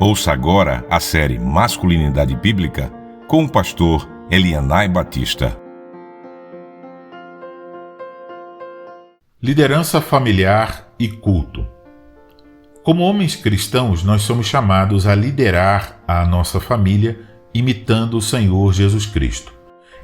Ouça agora a série Masculinidade Bíblica com o pastor Elianai Batista. Liderança familiar e culto. Como homens cristãos, nós somos chamados a liderar a nossa família imitando o Senhor Jesus Cristo.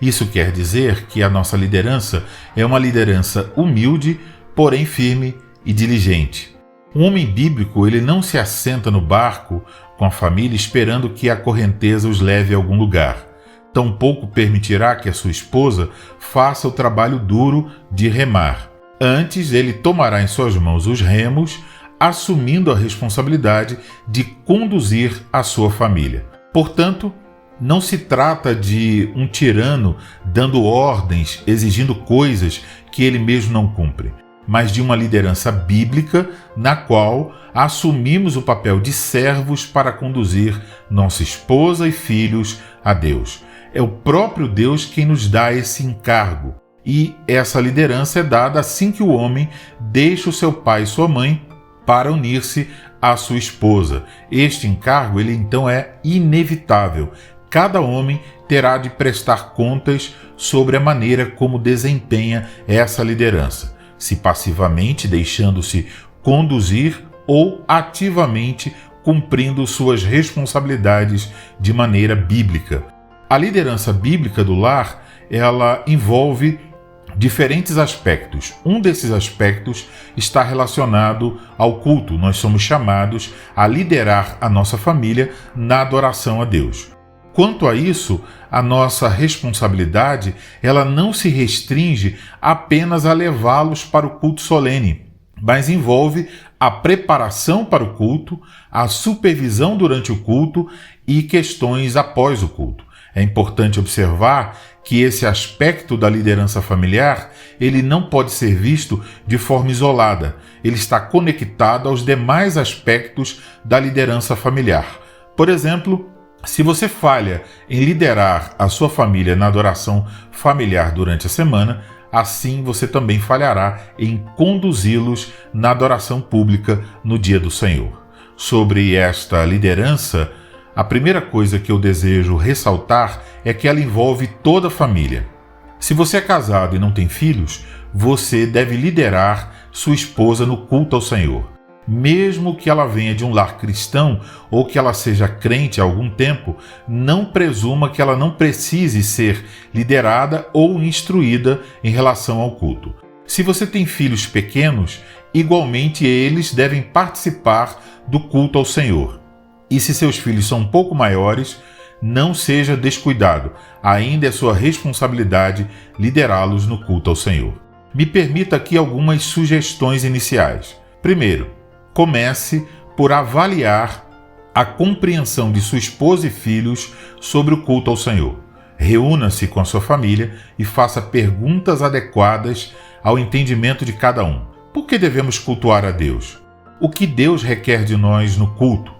Isso quer dizer que a nossa liderança é uma liderança humilde, porém firme e diligente. Um homem bíblico, ele não se assenta no barco com a família esperando que a correnteza os leve a algum lugar. Tampouco permitirá que a sua esposa faça o trabalho duro de remar. Antes, ele tomará em suas mãos os remos, assumindo a responsabilidade de conduzir a sua família. Portanto, não se trata de um tirano dando ordens, exigindo coisas que ele mesmo não cumpre, mas de uma liderança bíblica na qual assumimos o papel de servos para conduzir nossa esposa e filhos a Deus. É o próprio Deus quem nos dá esse encargo, e essa liderança é dada assim que o homem deixa o seu pai e sua mãe para unir-se à sua esposa. Este encargo, ele então é inevitável. Cada homem terá de prestar contas sobre a maneira como desempenha essa liderança, se passivamente deixando-se conduzir ou ativamente cumprindo suas responsabilidades de maneira bíblica. A liderança bíblica do lar, ela envolve diferentes aspectos. Um desses aspectos está relacionado ao culto. Nós somos chamados a liderar a nossa família na adoração a Deus. Quanto a isso, a nossa responsabilidade, ela não se restringe apenas a levá-los para o culto solene, mas envolve a preparação para o culto, a supervisão durante o culto e questões após o culto. É importante observar que esse aspecto da liderança familiar, ele não pode ser visto de forma isolada. Ele está conectado aos demais aspectos da liderança familiar. Por exemplo, se você falha em liderar a sua família na adoração familiar durante a semana, assim você também falhará em conduzi-los na adoração pública no dia do Senhor. Sobre esta liderança, a primeira coisa que eu desejo ressaltar é que ela envolve toda a família. Se você é casado e não tem filhos, você deve liderar sua esposa no culto ao Senhor. Mesmo que ela venha de um lar cristão ou que ela seja crente há algum tempo, não presuma que ela não precise ser liderada ou instruída em relação ao culto. Se você tem filhos pequenos, igualmente eles devem participar do culto ao Senhor. E se seus filhos são um pouco maiores, não seja descuidado, ainda é sua responsabilidade liderá-los no culto ao Senhor. Me permita aqui algumas sugestões iniciais. Primeiro, comece por avaliar a compreensão de sua esposa e filhos sobre o culto ao Senhor. Reúna-se com a sua família e faça perguntas adequadas ao entendimento de cada um. Por que devemos cultuar a Deus? O que Deus requer de nós no culto?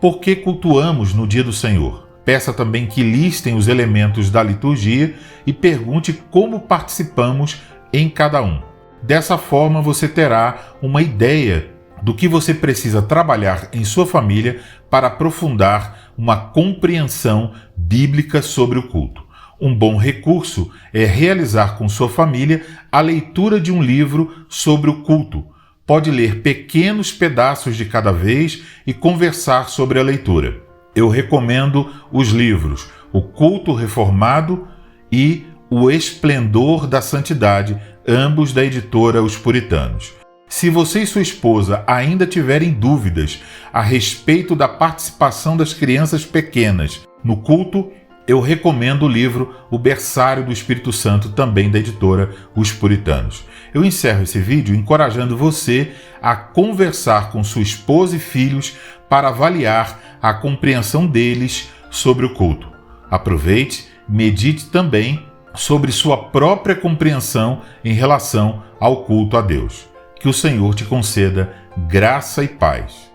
Por que cultuamos no dia do Senhor? Peça também que listem os elementos da liturgia e pergunte como participamos em cada um. Dessa forma, você terá uma ideia do que você precisa trabalhar em sua família para aprofundar uma compreensão bíblica sobre o culto. Um bom recurso é realizar com sua família a leitura de um livro sobre o culto. Pode ler pequenos pedaços de cada vez e conversar sobre a leitura. Eu recomendo os livros O Culto Reformado e O Esplendor da Santidade, ambos da editora Os Puritanos. Se você e sua esposa ainda tiverem dúvidas a respeito da participação das crianças pequenas no culto, eu recomendo o livro O Berçário do Espírito Santo, também da editora Os Puritanos. Eu encerro esse vídeo encorajando você a conversar com sua esposa e filhos para avaliar a compreensão deles sobre o culto. Aproveite, medite também sobre sua própria compreensão em relação ao culto a Deus. Que o Senhor te conceda graça e paz.